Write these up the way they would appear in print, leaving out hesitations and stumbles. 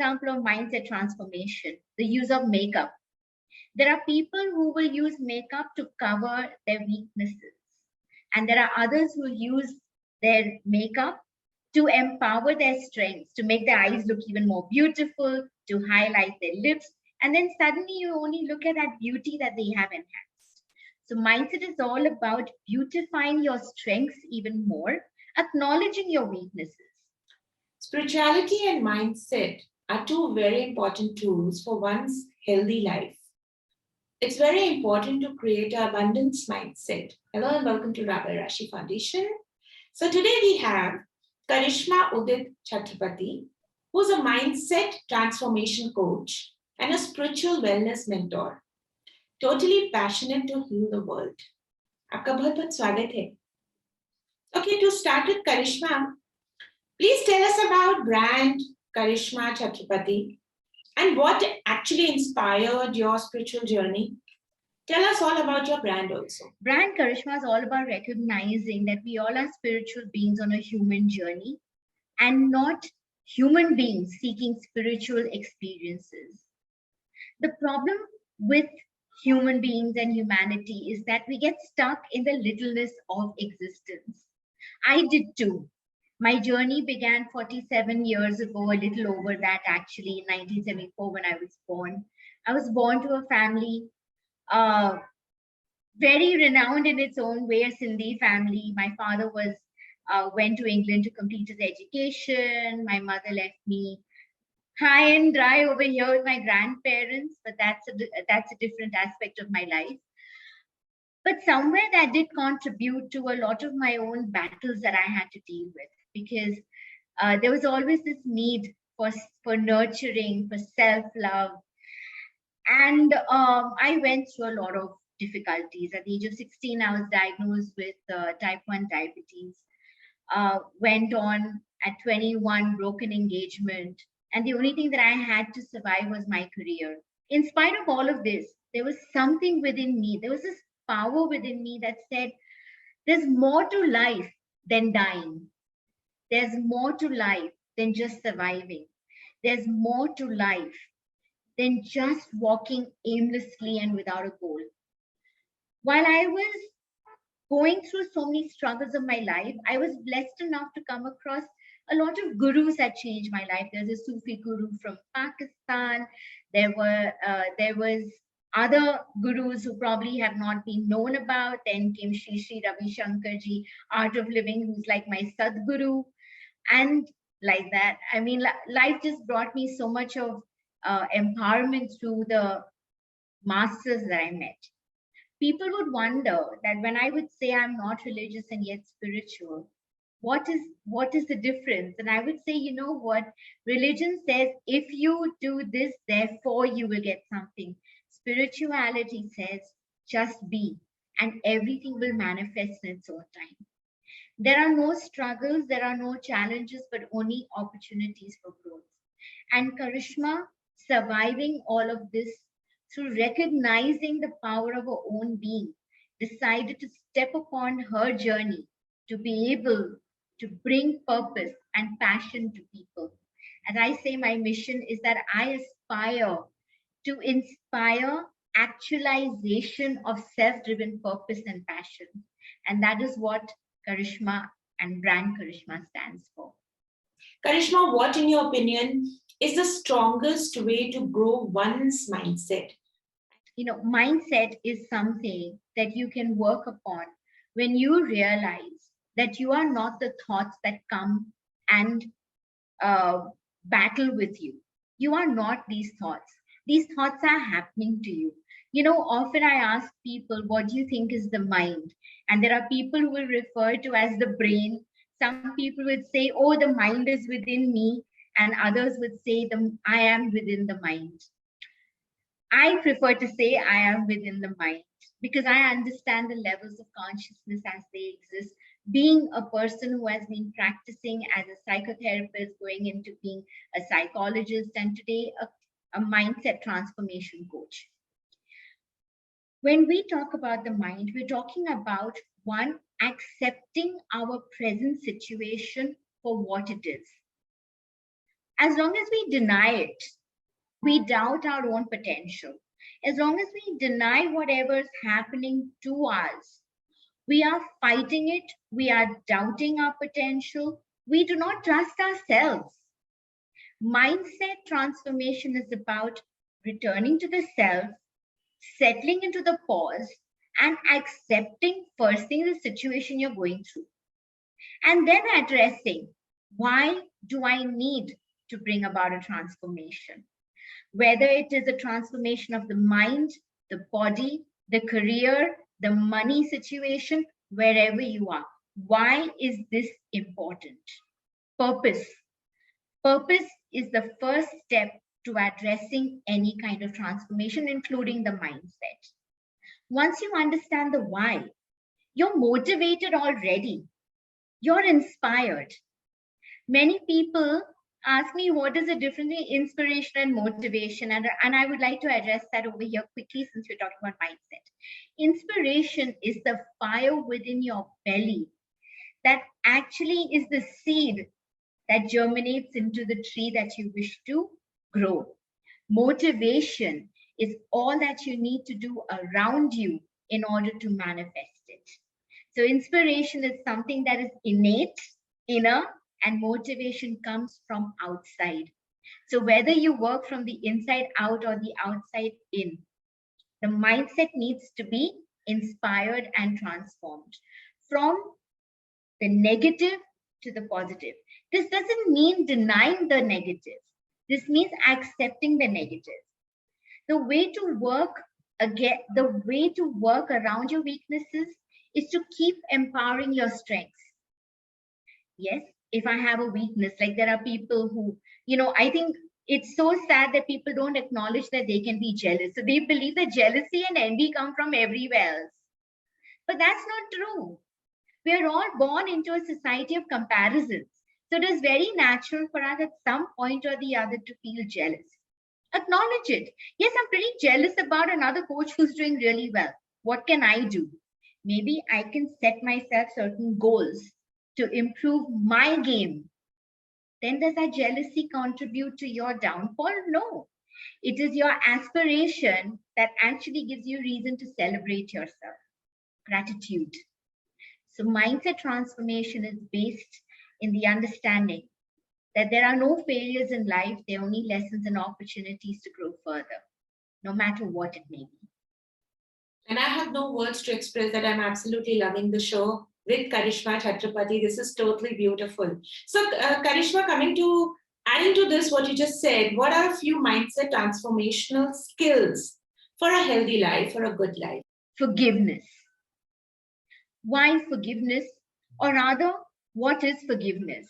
example of mindset transformation, the use of makeup. There are people who will use makeup to cover their weaknesses, and there are others who use their makeup to empower their strengths, to make their eyes look even more beautiful, to highlight their lips, and then suddenly you only look at that beauty that they have enhanced. So, mindset is all about beautifying your strengths even more, acknowledging your weaknesses. Spirituality and mindset are two very important tools for one's healthy life. It's very important to create an abundance mindset. Hello and welcome to Rabbi Rashi Foundation. So today we have Karishma Udit Chhatrapati, who's a mindset transformation coach and a spiritual wellness mentor, totally passionate to heal the world. आपका बहुत-बहुत स्वागत है. Okay, to start with Karishma, please tell us about brand Karishma Chhatrapati and what actually inspired your spiritual journey. Tell us all about your brand also. Brand Karishma is all about recognizing that we all are spiritual beings on a human journey and not human beings seeking spiritual experiences. The problem with human beings and humanity is that we get stuck in the littleness of existence. I did too. My journey began 47 years ago, a little over that actually, in 1974 when I was born. I was born to a family very renowned in its own way, a Sindhi family. My father went to England to complete his education. My mother left me high and dry over here with my grandparents, but that's a different aspect of my life. But somewhere that did contribute to a lot of my own battles that I had to deal with, because there was always this need for nurturing, for self-love. And I went through a lot of difficulties. At the age of 16, I was diagnosed with type 1 diabetes. Went on at 21, broken engagement. And the only thing that I had to survive was my career. In spite of all of this, there was something within me. There was this power within me that said, there's more to life than dying. There's more to life than just surviving. There's more to life than just walking aimlessly and without a goal. While I was going through so many struggles of my life, I was blessed enough to come across a lot of gurus that changed my life. There's a Sufi guru from Pakistan. There was other gurus who probably have not been known about. Then came Sri Ravi Shankarji, Art of Living, who's like my Sadguru. And like that, I mean, life just brought me so much of empowerment through the masters that I met. People would wonder that when I would say I'm not religious and yet spiritual, what is the difference? And I would say, you know what? Religion says if you do this, therefore you will get something. Spirituality says just be, and everything will manifest in its own time. There are no struggles, there are no challenges, but only opportunities for growth. And Karishma, surviving all of this through recognizing the power of her own being, decided to step upon her journey to be able to bring purpose and passion to people. As I say, my mission is that I aspire to inspire actualization of self-driven purpose and passion. And that is what Karishma and brand Karishma stands for. Karishma, what in your opinion is the strongest way to grow one's mindset? You know, mindset is something that you can work upon when you realize that you are not the thoughts that come and battle with you. You are not these thoughts. These thoughts are happening to you. You know, often I ask people, what do you think is the mind? And there are people who will refer to as the brain. Some people would say, oh, the mind is within me. And others would say, I am within the mind. I prefer to say I am within the mind because I understand the levels of consciousness as they exist. Being a person who has been practicing as a psychotherapist, going into being a psychologist, and today a mindset transformation coach. When we talk about the mind, we're talking about one, accepting our present situation for what it is. As long as we deny it, we doubt our own potential. As long as we deny whatever's happening to us, we are fighting it, we are doubting our potential, we do not trust ourselves. Mindset transformation is about returning to the self, settling into the pause, and accepting first thing the situation you're going through. And then addressing, why do I need to bring about a transformation? Whether it is a transformation of the mind, the body, the career, the money situation, wherever you are. Why is this important? Purpose. Purpose is the first step to addressing any kind of transformation, including the mindset. Once you understand the why, you're motivated already. You're inspired. Many people ask me what is the difference in inspiration and motivation, and I would like to address that over here quickly since we're talking about mindset. Inspiration is the fire within your belly that actually is the seed that germinates into the tree that you wish to grow. Motivation is all that you need to do around you in order to manifest it. So inspiration is something that is innate, inner, and motivation comes from outside. So whether you work from the inside out or the outside in, the mindset needs to be inspired and transformed from the negative to the positive. This doesn't mean denying the negative. This means accepting the negative. The way to work around your weaknesses is to keep empowering your strengths. Yes, if I have a weakness, like there are people who, I think it's so sad that people don't acknowledge that they can be jealous. So they believe that jealousy and envy come from everywhere else. But that's not true. We are all born into a society of comparisons. So it is very natural for us at some point or the other to feel jealous. Acknowledge it. Yes, I'm pretty jealous about another coach who's doing really well. What can I do? Maybe I can set myself certain goals to improve my game. Then does that jealousy contribute to your downfall? No. It is your aspiration that actually gives you reason to celebrate yourself. Gratitude. So mindset transformation is based in the understanding that there are no failures in life, there are only lessons and opportunities to grow further, no matter what it may be. And I have no words to express that I'm absolutely loving the show with Karishma Chhatrapati. This is totally beautiful. So, Karishma, adding to this, what you just said, what are a few mindset transformational skills for a healthy life, for a good life? Forgiveness. Why forgiveness? Or rather, what is forgiveness?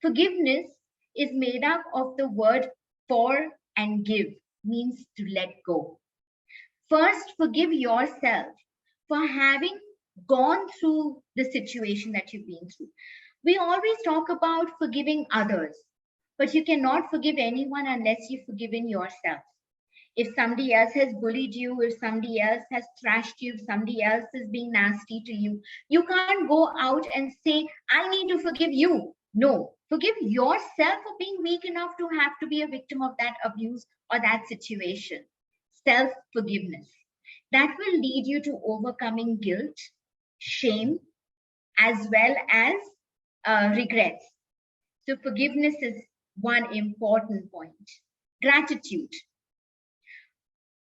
Forgiveness is made up of the word for and give, means to let go. First, forgive yourself for having gone through the situation that you've been through. We always talk about forgiving others, but you cannot forgive anyone unless you've forgiven yourself. If somebody else has bullied you, if somebody else has trashed you, if somebody else is being nasty to you, you can't go out and say, I need to forgive you. No, forgive yourself for being weak enough to have to be a victim of that abuse or that situation. Self-forgiveness. That will lead you to overcoming guilt, shame, as well as regrets. So forgiveness is one important point. Gratitude.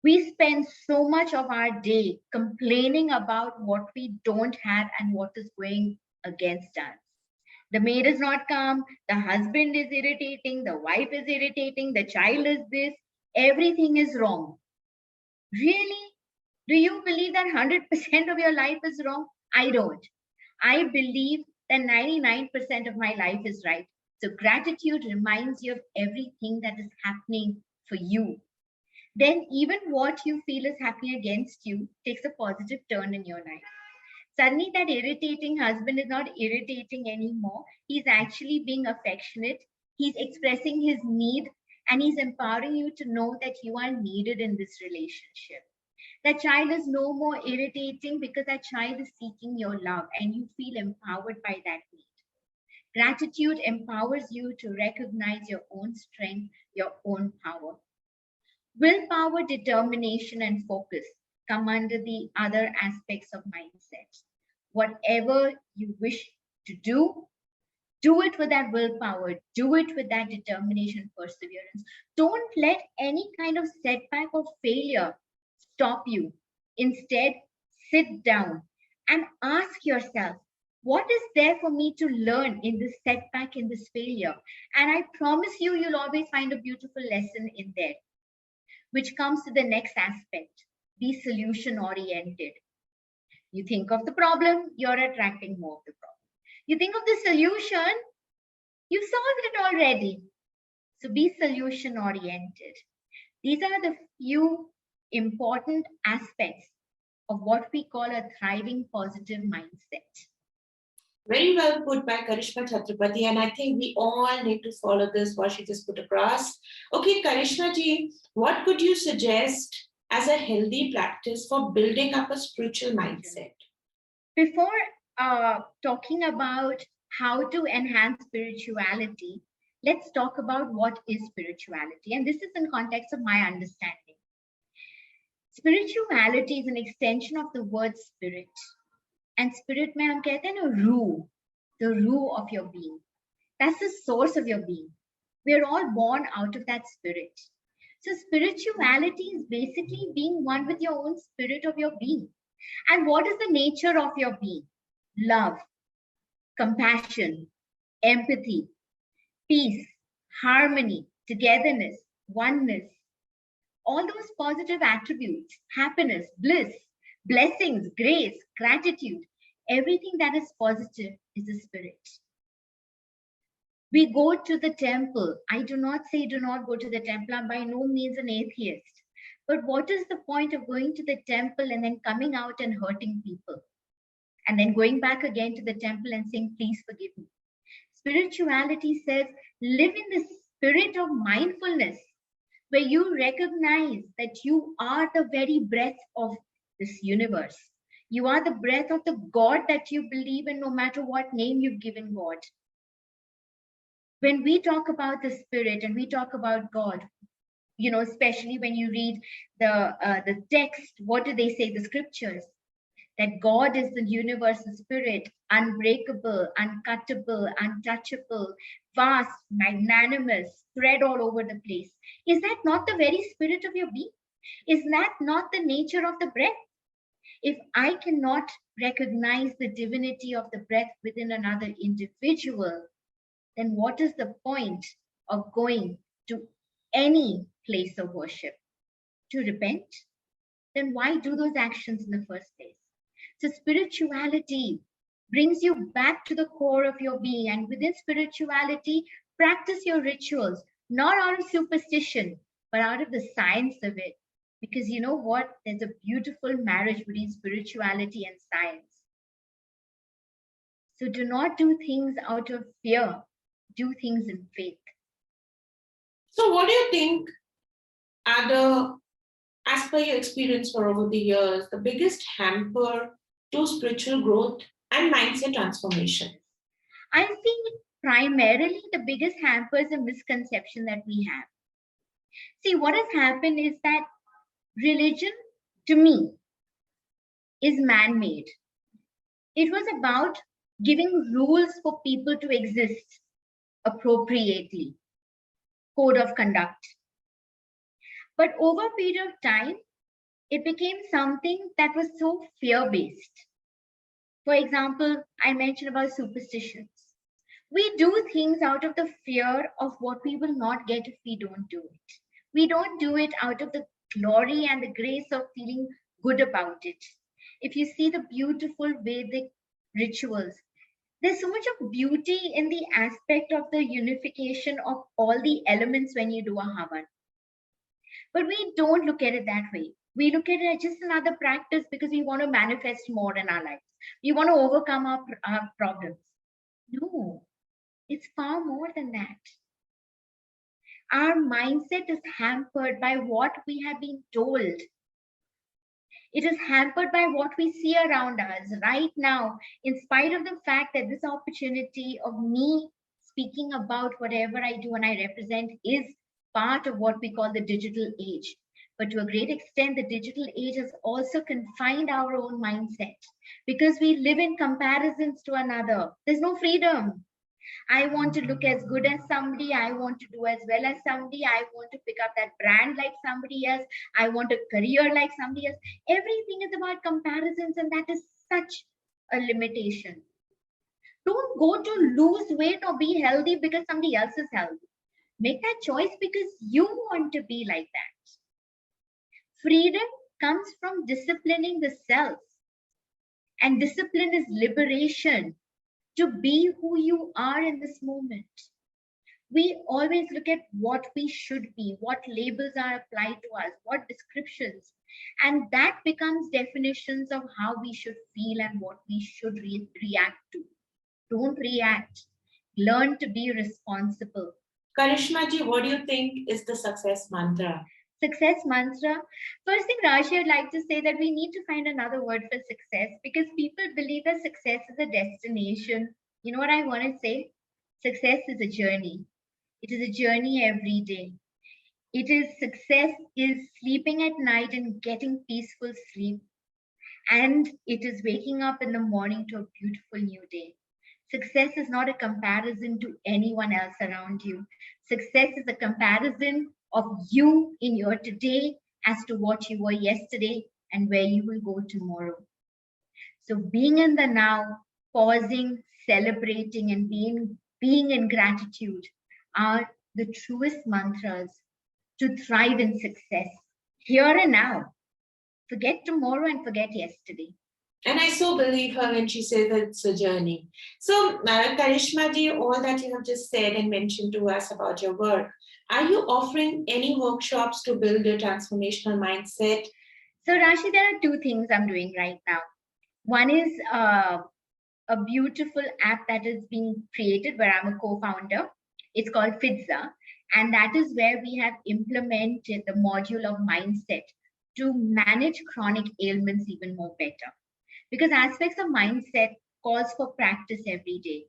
We spend so much of our day complaining about what we don't have and what is going against us. The maid is not calm, the husband is irritating, the wife is irritating, the child is this, everything is wrong. Really? Do you believe that 100% of your life is wrong? I don't. I believe that 99% of my life is right. So gratitude reminds you of everything that is happening for you. Then even what you feel is happening against you takes a positive turn in your life. Suddenly that irritating husband is not irritating anymore. He's actually being affectionate. He's expressing his need and he's empowering you to know that you are needed in this relationship. That child is no more irritating because that child is seeking your love and you feel empowered by that need. Gratitude empowers you to recognize your own strength, your own power. Willpower, determination, and focus come under the other aspects of mindset. Whatever you wish to do it with that willpower, do it with that determination, perseverance. Don't let any kind of setback or failure stop you. Instead, sit down and ask yourself, what is there for me to learn in this setback, in this failure? And I promise you, you'll always find a beautiful lesson in there, which comes to the next aspect. Be solution oriented. You think of the problem, you're attracting more of the problem. You think of the solution, you solved it already. So be solution oriented. These are the few important aspects of what we call a thriving positive mindset. Very well put by Karishma Chhatrapati, and I think we all need to follow this, what she just put across. Okay, Karishma ji, what could you suggest as a healthy practice for building up a spiritual mindset? Before talking about how to enhance spirituality, let's talk about what is spirituality. And this is in context of my understanding. Spirituality is an extension of the word spirit. And spirit mein hum kehte hain na रूह, the रूह of your being. That's the source of your being. We're all born out of that spirit. So spirituality is basically being one with your own spirit of your being. And what is the nature of your being? Love, compassion, empathy, peace, harmony, togetherness, oneness. All those positive attributes, happiness, bliss, blessings, grace, gratitude, everything that is positive is a spirit. We go to the temple. I do not say do not go to the temple. I'm by no means an atheist. But what is the point of going to the temple and then coming out and hurting people? And then going back again to the temple and saying, please forgive me. Spirituality says, live in the spirit of mindfulness, where you recognize that you are the very breath of this universe. You are the breath of the God that you believe in, no matter what name you've given God. When we talk about the spirit and we talk about God, you know, especially when you read the text, what do they say? The scriptures, that God is the universal spirit, unbreakable, uncuttable, untouchable, vast, magnanimous, spread all over the place. Is that not the very spirit of your being? Is that not the nature of the breath? If I cannot recognize the divinity of the breath within another individual, then what is the point of going to any place of worship? To repent? Then why do those actions in the first place? So spirituality brings you back to the core of your being. And within spirituality, practice your rituals, not out of superstition, but out of the science of it. Because you know what? There's a beautiful marriage between spirituality and science. So do not do things out of fear. Do things in faith. So what do you think are the, as per your experience for over the years, the biggest hamper to spiritual growth and mindset transformation? I think primarily the biggest hamper is a misconception that we have. See, what has happened is that religion, to me, is man-made. It was about giving rules for people to exist appropriately, code of conduct. But over a period of time, it became something that was so fear-based. For example, I mentioned about superstitions. We do things out of the fear of what we will not get if we don't do it. We don't do it out of the glory and the grace of feeling good about it. If you see the beautiful Vedic rituals, there's so much of beauty in the aspect of the unification of all the elements when you do a havan. But we don't look at it that way. We look at it as just another practice because we want to manifest more in our lives. We want to overcome our problems. No, it's far more than that. Our mindset is hampered by what we have been told. It is hampered by what we see around us right now, in spite of the fact that this opportunity of me speaking about whatever I do and I represent is part of what we call the digital age. But to a great extent, the digital age has also confined our own mindset because we live in comparisons to another. There's no freedom. I want to look as good as somebody. I want to do as well as somebody. I want to pick up that brand like somebody else. I want a career like somebody else. Everything is about comparisons, and that is such a limitation. Don't go to lose weight or be healthy because somebody else is healthy. Make that choice because you want to be like that. Freedom comes from disciplining the self, and discipline is liberation to be who you are in this moment. We always look at what we should be, what labels are applied to us, what descriptions, and that becomes definitions of how we should feel and what we should react to. Don't react. Learn to be responsible. Karishma ji, what do you think is the success mantra? Success mantra. First thing, Rashi, I'd like to say that we need to find another word for success because people believe that success is a destination. You know what I want to say? Success is a journey. It is a journey every day. It is success is sleeping at night and getting peaceful sleep. And it is waking up in the morning to a beautiful new day. Success is not a comparison to anyone else around you. Success is a comparison of you in your today as to what you were yesterday and where you will go tomorrow. So being in the now, pausing, celebrating, and being in gratitude are the truest mantras to thrive in success here and now. Forget tomorrow and forget yesterday. And I so believe her when she says that it's a journey. So, Karishma ji, all that you have just said and mentioned to us about your work, are you offering any workshops to build a transformational mindset? So, Rashi, there are two things I'm doing right now. One is a beautiful app that is being created where I'm a co-founder. It's called Fitza, and that is where we have implemented the module of mindset to manage chronic ailments even more better. Because aspects of mindset calls for practice every day.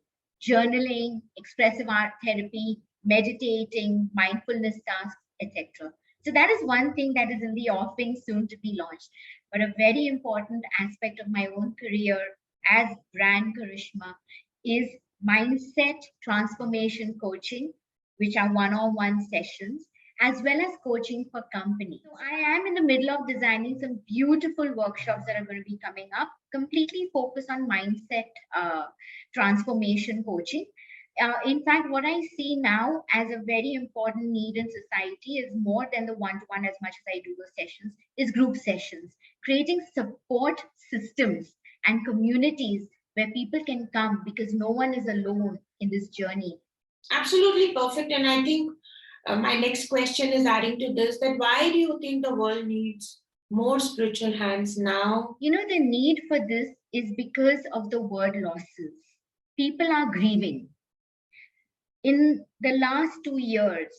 Journaling, expressive art therapy, meditating, mindfulness tasks, etc. So that is one thing that is in the offing, soon to be launched. But a very important aspect of my own career as brand Karishma is mindset transformation coaching, which are one-on-one sessions, as well as coaching for companies. So I am in the middle of designing some beautiful workshops that are going to be coming up, completely focused on mindset transformation coaching. In fact, what I see now as a very important need in society is more than the one-to-one as much as I do those sessions, is group sessions, creating support systems and communities where people can come because no one is alone in this journey. Absolutely perfect. And I think my next question is adding to this, that why do you think the world needs more spiritual hands now? You know, the need for this is because of the word losses. People are grieving. In the last 2 years,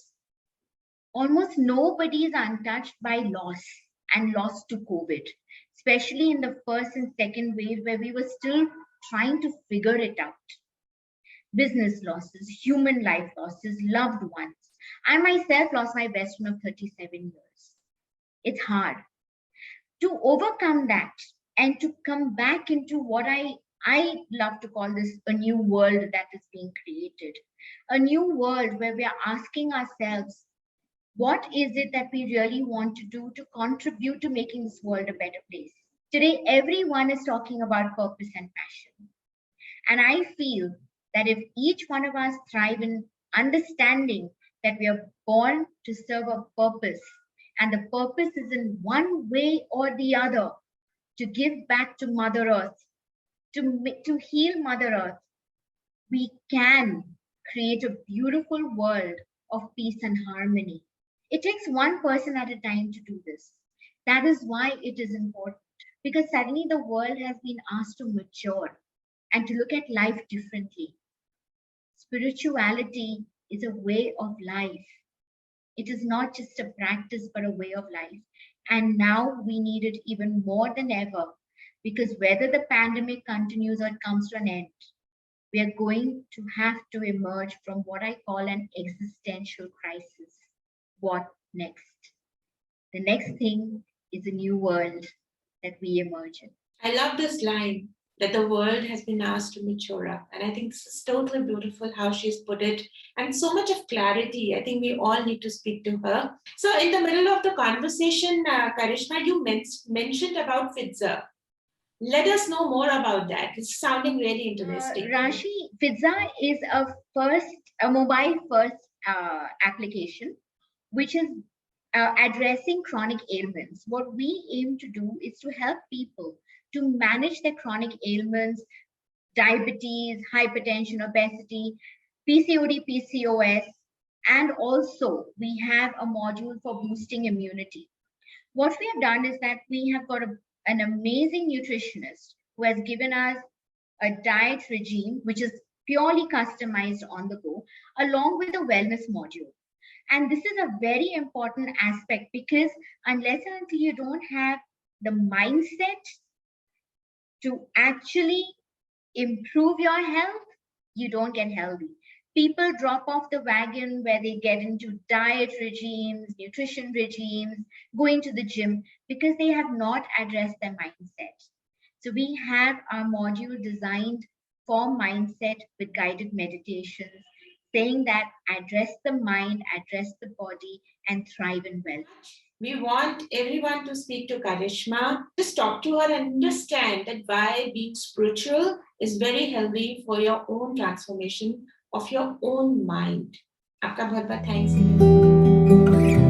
almost nobody is untouched by loss and loss to COVID, especially in the first and second wave where we were still trying to figure it out. Business losses, human life losses, loved ones. I myself lost my best friend of 37 years. It's hard. To overcome that and to come back into what I love to call this a new world that is being created. A new world where we are asking ourselves, what is it that we really want to do to contribute to making this world a better place? Today, everyone is talking about purpose and passion. And I feel that if each one of us thrive in understanding that we are born to serve a purpose, and the purpose is in one way or the other to give back to Mother Earth, to heal Mother Earth, we can create a beautiful world of peace and harmony. It takes one person at a time to do this. That is why it is important, because suddenly the world has been asked to mature and to look at life differently. Spirituality is a way of life. It is not just a practice, but a way of life. And now we need it even more than ever, because whether the pandemic continues or it comes to an end, we are going to have to emerge from what I call an existential crisis. What next? The next thing is a new world that we emerge in. I love this line that the world has been asked to mature up. And I think this is totally beautiful how she's put it. And so much of clarity. I think we all need to speak to her. So, in the middle of the conversation, Karishma, you mentioned about Fitza. Let us know more about that. It's sounding really interesting. Rashi, Fitza is a mobile first application, which is addressing chronic ailments. What we aim to do is to help people to manage their chronic ailments, diabetes, hypertension, obesity, PCOD, PCOS, and also we have a module for boosting immunity. What we have done is that we have got an amazing nutritionist who has given us a diet regime which is purely customized on the go, along with a wellness module. And this is a very important aspect, because unless and until you don't have the mindset to actually improve your health, you don't get healthy. People drop off the wagon where they get into diet regimes, nutrition regimes, going to the gym, because they have not addressed their mindset. So we have our module designed for mindset with guided meditations, saying that address the mind, address the body, and thrive in wealth. We want everyone to speak to Karishma. Just talk to her and understand that why being spiritual is very healthy for your own transformation of your own mind. आपका बहुत बहुत thanks.